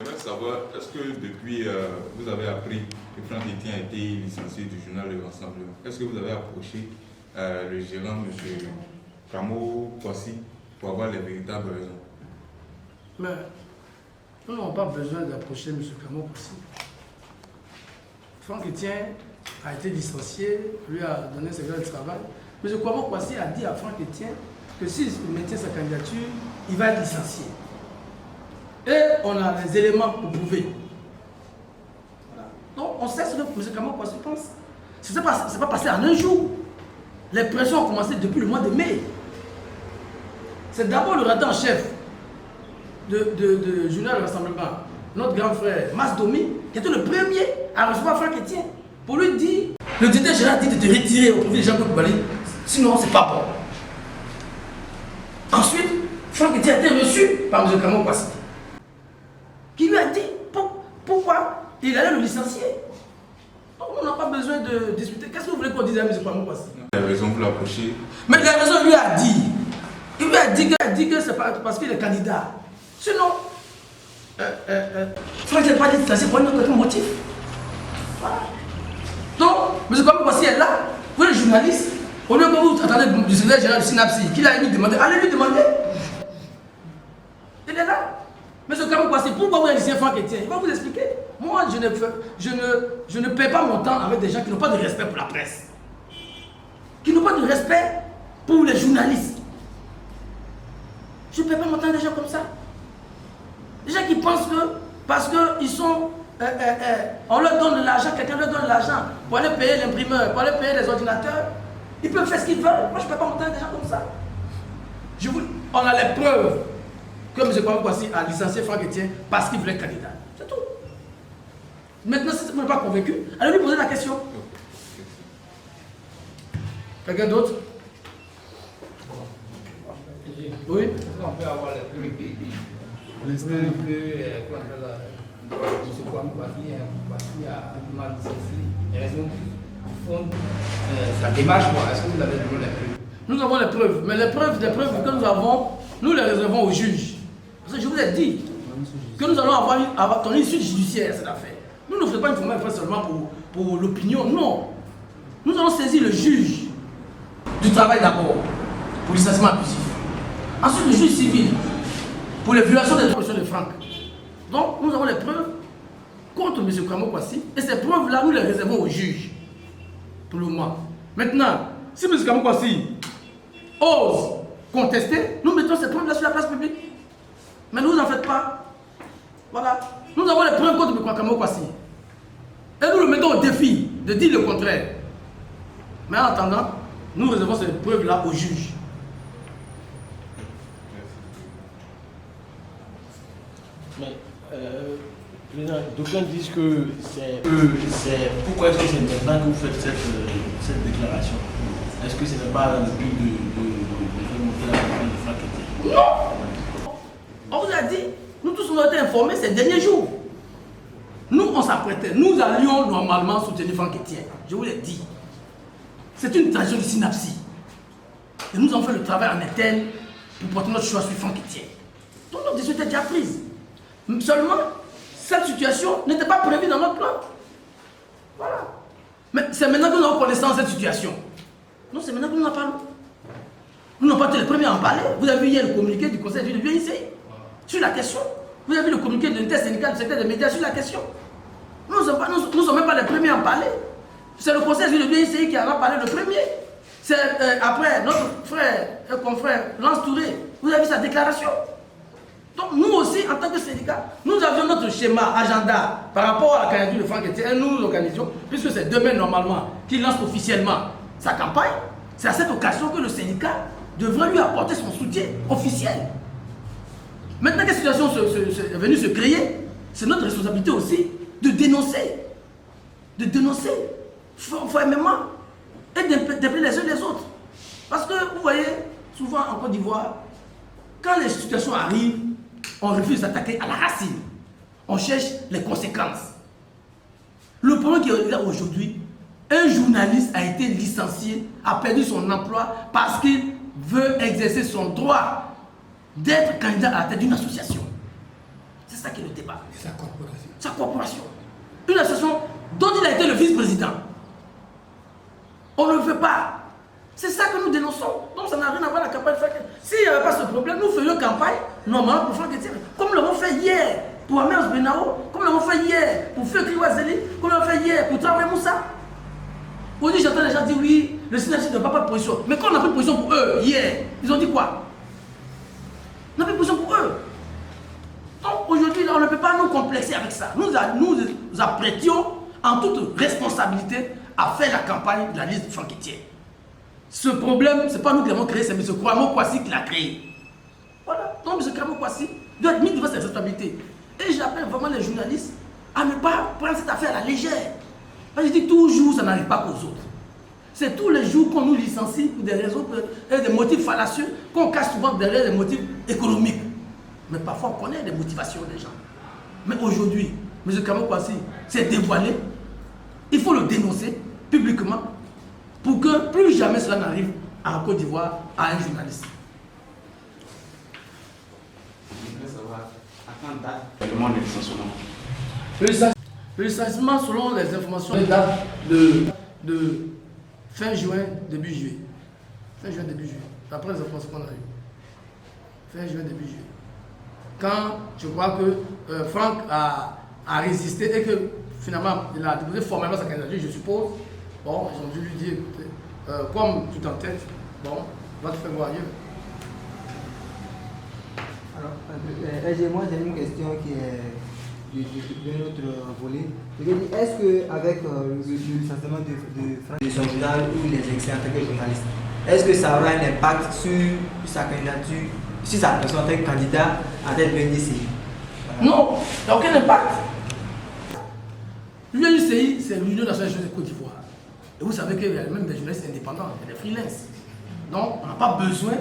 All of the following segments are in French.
J'aimerais savoir, est-ce que depuis vous avez appris que Franck Etienne a été licencié du journal Le Rassemblement, est-ce que vous avez approché le gérant, M. Kamo Kwasi, pour avoir les véritables raisons? Mais nous n'avons pas besoin d'approcher M. Kamo Kwasi. Franck Etienne a été licencié, lui a donné ses heures de travail. M. Kamo Kwasi a dit à Franck Etienne que s'il maintient sa candidature, il va être licencié. Et on a les éléments pour prouver. Voilà. Donc on sait ce que M. Kamo Kwasi pense. Ce n'est pas passé en un jour. Les pressions ont commencé depuis le mois de mai. C'est d'abord le rédacteur en chef de Journal Le Rassemblement, notre grand frère Masdomi, qui était le premier à recevoir Franck Etienne pour lui dire: le directeur général dit de te retirer au profit des gens de Koubali, sinon c'est pas bon. Ensuite, Franck Etienne a été reçu par M. Kamo Kwasi, qui lui a dit pourquoi il allait le licencier. Donc on n'a pas besoin de discuter. Qu'est-ce que vous voulez qu'on dise à M. Kamo Kwasi? Les raisons vous l'approchez. Mais les raisons, il lui a dit. Il lui a dit que c'est parce qu'il est candidat. Sinon, Franck Etienne n'a pas dit licencier pour un autre motif. Voilà. Donc, M. Kamo Kwasi est là, vous êtes journaliste, au lieu que vous attendez du secrétaire général du Synapsi, qu'il a lui demandé, allez lui demander. Il est là. M. Kamo Kwasi, pourquoi vous licenciez Franck Etienne? Il va vous expliquer. Moi, je ne perds pas mon temps avec des gens qui n'ont pas de respect pour la presse, qui n'ont pas de respect pour les journalistes. Je ne perds pas mon temps avec des gens comme ça. Des gens qui pensent que parce qu'ils sont... on leur donne de l'argent, quelqu'un leur donne de l'argent pour aller payer l'imprimeur, pour aller payer les ordinateurs, ils peuvent faire ce qu'ils veulent. Moi, je ne perds pas mon temps avec des gens comme ça. On a les preuves que M. Kamo Kwasi a licencié Franck Etienne parce qu'il voulait être candidat. C'est tout. Maintenant, si vous n'êtes pas convaincu, allez lui poser la question. Quelqu'un d'autre? Oui? On peut avoir les preuves que M. Kamo Kwasi a mal licencié. Les raisons qui font sa démarche, est-ce que vous avez toujours les preuves? Nous avons les preuves, mais les preuves que nous avons, nous les réservons au juge. Parce que je vous ai dit que nous allons avoir ton issue judiciaire à cette affaire. Nous ne faisons pas une formation seulement pour l'opinion, non. Nous allons saisir le juge du travail d'abord, pour licenciement abusif. Ensuite, le juge civil, pour les violations des droits de Franck. Donc, nous avons les preuves contre M. Kamo Kwasi, et ces preuves-là, nous les réservons au juge, pour le moment. Maintenant, si M. Kamo Kwasi ose contester, nous mettons ces preuves-là sur la place publique. Mais ne vous en faites pas. Voilà. Nous avons les preuves contre M. Kamo Kwasi. Et nous le mettons au défi de dire le contraire. Mais en attendant, nous réservons ces preuves-là au juge. Mais, d'aucuns disent que c'est... Pourquoi est-ce que c'est maintenant que vous faites cette déclaration? Est-ce que ce n'est pas le but de faire monter la campagne de Franck Etienne? Non! On vous a dit, nous tous on a été informés ces derniers jours. Nous, on s'apprêtait, nous allions normalement soutenir Franck Etienne. Je vous l'ai dit. C'est une tradition du Synapsi. Et nous avons fait le travail en interne pour porter notre choix sur Franck Etienne. Donc notre décision était déjà prise. Seulement, cette situation n'était pas prévue dans notre plan. Voilà. Mais c'est maintenant que nous avons connaissance de cette situation. Non, c'est maintenant que nous en parlons. Nous n'avons pas été les premiers à en parler. Vous avez vu hier le communiqué du conseil de l'UNICI sur la question. Vous avez vu le communiqué de l'intersyndical du secteur des médias sur la question. Nous ne sommes même pas les premiers à en parler. C'est le conseil de l'UNICI qui en a parlé le premier. C'est après notre frère et confrère Lance Touré. Vous avez vu sa déclaration. Donc nous aussi, en tant que syndicat, nous avions notre schéma, agenda par rapport à la candidature de Franck Etienne et nous l'organisions, puisque c'est demain normalement qu'il lance officiellement sa campagne. C'est à cette occasion que le syndicat devrait lui apporter son soutien officiel. Maintenant que la situation est venue se créer, c'est notre responsabilité aussi de dénoncer fermement et d'appeler les uns les autres. Parce que vous voyez, souvent en Côte d'Ivoire, quand les situations arrivent, on refuse d'attaquer à la racine. On cherche les conséquences. Le problème qui est là aujourd'hui, un journaliste a été licencié, a perdu son emploi parce qu'il veut exercer son droit d'être candidat à la tête d'une association. C'est ça qui est le débat. Et sa corporation. Sa corporation. Une association dont il a été le vice-président. On ne le veut pas. C'est ça que nous dénonçons. Donc ça n'a rien à voir avec la campagne. S'il n'y avait pas ce problème, nous ferions campagne normalement pour Franck Etienne. Comme nous l'avons fait hier pour Amers Benao, comme nous l'avons fait hier pour Feu Kriwazeli, comme nous l'avons fait hier pour Traoré Moussa. Aujourd'hui, j'entends les gens dire oui, le synergie ne va pas de position. Mais quand on a pris position pour eux hier, ils ont dit quoi? On a pris position pour eux. Donc aujourd'hui, on ne peut pas nous complexer avec ça. Nous apprêtions en toute responsabilité à faire la campagne de la liste de Franck Etienne. Ce problème, ce n'est pas nous qui l'avons créé, c'est M. Kwame Kwasi qui l'a créé. Voilà. Donc M. Kwame Kwasi doit être mis devant ses responsabilités. Et j'appelle vraiment les journalistes à ne pas prendre cette affaire à la légère. Je dis toujours, ça n'arrive pas qu'aux autres. C'est tous les jours qu'on nous licencie pour des raisons et des motifs fallacieux qu'on cache souvent derrière des motifs économiques. Mais parfois on connaît les motivations des gens. Mais aujourd'hui, M. Kwame Kwasi s'est dévoilé. Il faut le dénoncer publiquement pour que plus jamais cela n'arrive en Côte d'Ivoire à un journaliste. Je voudrais savoir à quand date le licenciement. Le licenciement, selon les informations, date de fin juin, début juillet. Fin juin, début juillet. D'après les informations qu'on a eues. Fin juin, début juillet. Quand je crois que Franck a résisté et que finalement il a déposé formellement sa candidature, je suppose. Bon, ils ont dû lui dire, écoutez, comme tout en tête, bon, va te faire voir ailleurs. Alors, moi j'ai une question qui est d'un autre volet. Est-ce qu'avec le licenciement de son journal ou les excès en tant que journaliste, est-ce que ça aura un impact sur sa candidature, sur sa personne en tant que candidat à être l'UNICI? Non, il n'y a aucun impact. L'UNICI, c'est l'Union nationale des Côte d'Ivoire. Et vous savez qu'il y a même des journalistes indépendants, il y a des freelances. Donc, on n'a pas besoin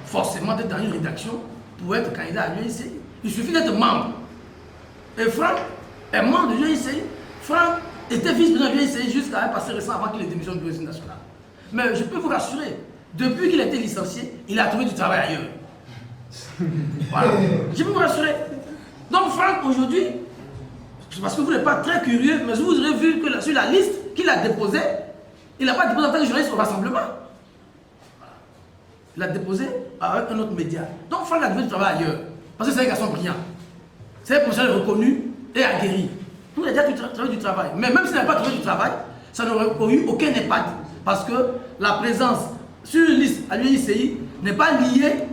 forcément d'être dans une rédaction pour être candidat à l'UNICI. Il suffit d'être membre. Et Franck est membre de l'UNICI. Franck était vice-président de l'UNICI jusqu'à un passé récent avant qu'il ait démissionné de l'UNICI nationale. Mais je peux vous rassurer, depuis qu'il a été licencié, il a trouvé du travail ailleurs. Voilà. Je peux vous rassurer. Donc Franck, aujourd'hui, c'est parce que vous n'êtes pas très curieux, mais vous aurez vu que sur la liste qu'il a déposée, il n'a pas déposé en tant que journaliste au rassemblement. Il a déposé avec un autre média. Donc Franck a trouvé du travail ailleurs. Parce que c'est un garçon brillant. C'est un professionnel reconnu et aguerri. Nous, il a déjà trouvé du travail. Mais même s'il n'a pas trouvé du travail, ça n'aurait eu aucun impact. Parce que la présence sur une liste à l'UNICI n'est pas liée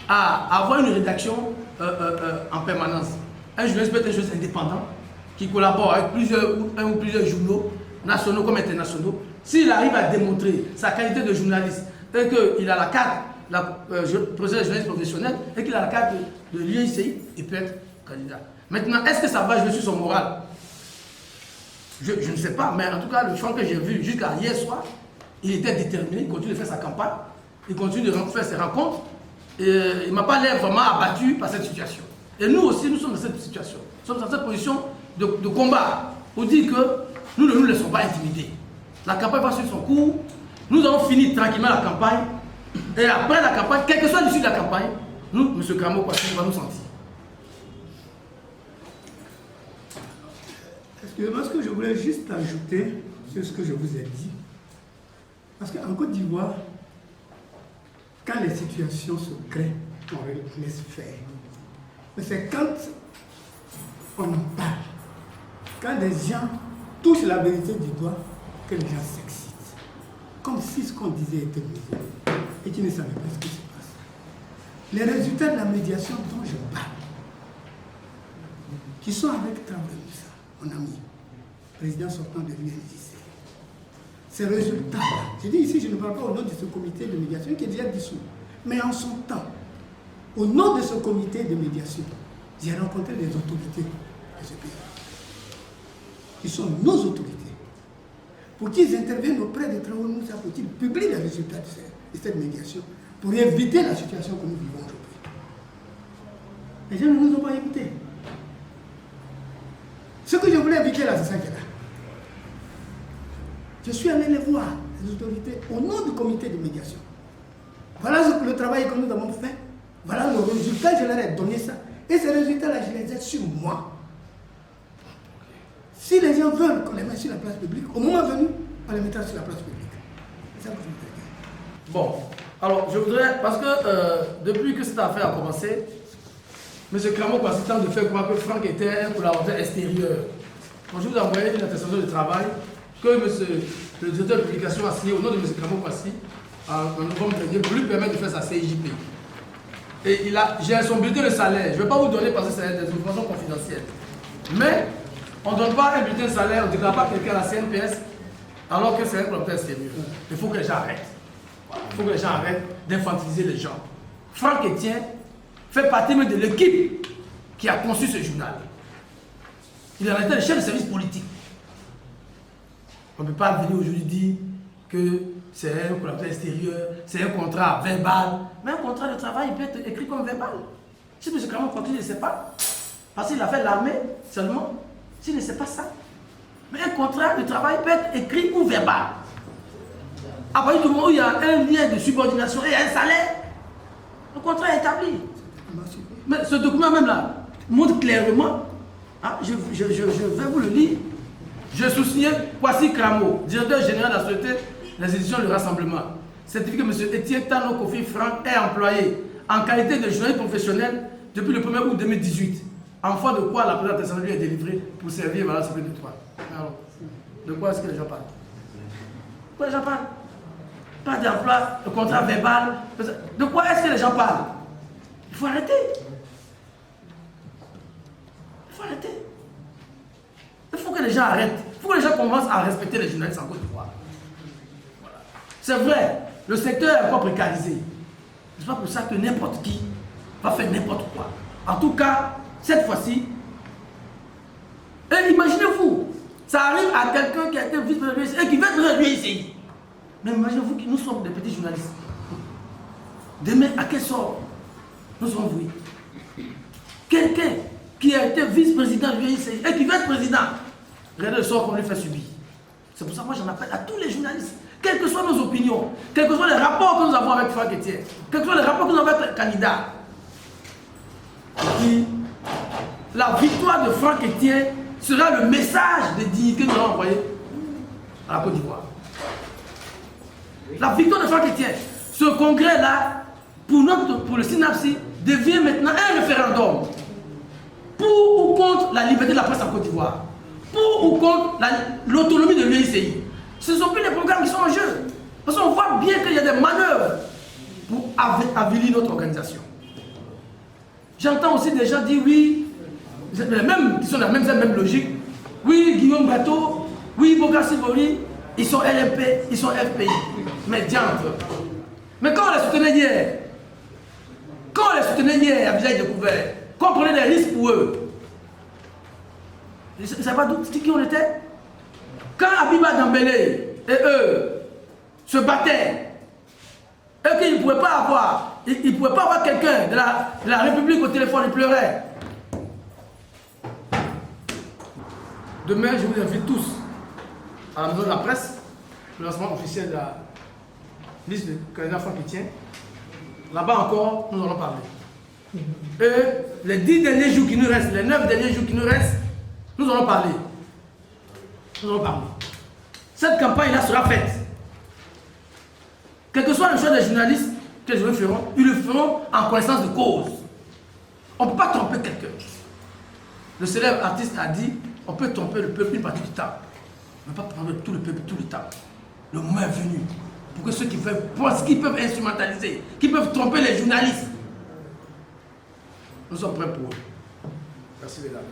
à avoir une rédaction en permanence. Un journaliste peut être un journaliste indépendant qui collabore avec un ou plusieurs journaux, nationaux comme internationaux. S'il arrive à démontrer sa qualité de journaliste et qu'il a la carte, journaliste professionnel, et qu'il a la carte de l'UNICI, il peut être candidat. Maintenant, est-ce que ça va jouer sur son moral? Je ne sais pas, mais en tout cas, le Franck que j'ai vu jusqu'à hier soir, il était déterminé, il continue de faire sa campagne, il continue de faire ses rencontres, et il ne m'a pas l'air vraiment abattu par cette situation. Et nous aussi, nous sommes dans cette situation. Nous sommes dans cette position de combat, pour dire que nous ne nous laissons pas intimider. La campagne va suivre son cours, nous allons finir tranquillement la campagne, et après la campagne, quel que soit l'issue de la campagne, nous, M. Kwame Kwasi, va nous sentir. Excusez-moi, ce que je voulais juste ajouter sur ce que je vous ai dit, parce qu'en Côte d'Ivoire, quand les situations se créent, on laisse faire. Mais c'est quand on en parle, quand les gens touchent la vérité du doigt, que les gens s'excitent. Comme si ce qu'on disait était mauvais et qu'ils ne savaient pas ce qui se passe. Les résultats de la médiation dont je parle, qui sont avec Traoré Moussa, mon ami, président sortant de l'UNDC. Ces résultats-là, je dis ici, je ne parle pas au nom de ce comité de médiation qui est déjà dissous, mais en son temps, au nom de ce comité de médiation, j'ai rencontré les autorités de ce pays, qui sont nos autorités, pour qu'ils interviennent auprès de Traoré Moussa, pour qu'ils publient les résultats de cette médiation, pour éviter la situation que nous vivons aujourd'hui. Les gens ne nous ont pas écoutés. Ce que je voulais éviter là, c'est ça qui est là. Je suis allé les voir, les autorités, au nom du comité de médiation. Voilà le travail que nous avons fait. Voilà le résultat, je leur ai donné ça. Et ces résultats-là, je les ai sur moi. Si les gens veulent qu'on les mette sur la place publique, au moment venu, on les mettra sur la place publique. C'est ça que je voudrais dire. Bon, alors je voudrais, parce que depuis que cette affaire a commencé, M. Cramo tente de faire croire que Franck était un collaborateur extérieur. Quand je vous ai envoyé une attestation de travail que le directeur de publication a signé au nom de M. Cramo en novembre dernier pour lui permettre de faire sa CIJP. Et j'ai son bulletin de salaire. Je ne vais pas vous donner parce que c'est des informations confidentielles. Mais on ne donne pas un bulletin de salaire, on ne déclare pas quelqu'un à la CNPS alors que c'est un collaborateur extérieur. Il faut que les gens arrêtent. Il faut que les gens arrêtent d'infantiliser les gens. Franck Etienne fait partie même de l'équipe qui a conçu ce journal. Il a été le chef de service politique. On ne peut pas venir aujourd'hui dire que c'est un collaborateur extérieur, c'est un contrat verbal. Mais un contrat de travail il peut être écrit comme verbal. Si M. Cramo continue, il ne sait pas. Parce qu'il a fait l'armée seulement. S'il ne sait pas ça. Mais un contrat de travail peut être écrit ou verbal. À partir du moment où il y a un lien de subordination et un salaire, le contrat est établi. Mais ce document même là montre clairement, hein, je vais vous le lire. Je sous-signe Kwasi Cramo, directeur général de la société des éditions du Rassemblement. Certifie que M. Etienne Tano Kofi Franck est employé en qualité de journaliste professionnel depuis le 1er août 2018. En foi de quoi la présentation lui est délivrée pour servir à l'Assemblée de Troyes. Alors, de quoi est-ce que les gens parlent? De quoi les gens parlent? Pas d'emploi, de contrat verbal. De quoi est-ce que les gens parlent? Il faut arrêter. Il faut arrêter. Il faut que les gens arrêtent. Il faut que les gens commencent à respecter les journalistes en Côte d'Ivoire. Voilà. C'est vrai, le secteur est encore précarisé. C'est pas pour ça que n'importe qui va faire n'importe quoi. En tout cas, cette fois-ci, et imaginez-vous, ça arrive à quelqu'un qui a été vice-président et qui veut être ici. Mais imaginez-vous que nous sommes des petits journalistes. Demain, à quel sort nous serons voués? Quelqu'un qui a été vice-président de l'UICI et qui veut être président, regardez le sort qu'on lui fait subir. C'est pour ça que moi j'en appelle à tous les journalistes, quelles que soient nos opinions, quels que soient les rapports que nous avons avec Franck Etienne, quels que soient les rapports que nous avons avec les candidats. La victoire de Franck Etienne sera le message de dignité que nous allons envoyer à la Côte d'Ivoire. La victoire de Franck Etienne, ce congrès-là, pour le SYNAPSI, devient maintenant un référendum. Pour ou contre la liberté de la presse en Côte d'Ivoire. Pour ou contre l'autonomie de l'UICI. Ce ne sont plus les programmes qui sont en jeu. Parce qu'on voit bien qu'il y a des manœuvres pour avilir notre organisation. J'entends aussi des gens dire oui, même, qui sont dans la même logique. Oui, Guillaume Bateau, oui, Boga Sivori, ils sont LMP, ils sont FPI. Mais diantre. Mais quand on les soutenait hier, à visage découvert, quand on prenait des risques pour eux, ils ne savaient pas qui on était. Quand Abiba Dambélé et eux se battaient, et qu'ils ne pouvaient pas avoir, ils ne pouvaient pas avoir quelqu'un de la République au téléphone, ils pleuraient. Demain, je vous invite tous à la maison de la presse, le lancement officiel de la liste de candidats Franck Etienne. Là-bas encore, nous allons parler. Et les 10 derniers jours qui nous restent, les 9 derniers jours qui nous restent, nous allons parler. Nous allons parler. Cette campagne-là sera faite. Quel que soit le choix des journalistes que les journalistes feront, ils le feront en connaissance de cause. On ne peut pas tromper quelqu'un. Le célèbre artiste a dit, on peut tromper le peuple une partie du temps. On ne peut pas tromper tout le peuple tout le temps. Le moment est venu pour que ceux qui pensent qu'ils peuvent instrumentaliser, qui peuvent tromper les journalistes, nous sommes prêts pour eux. Merci les dames.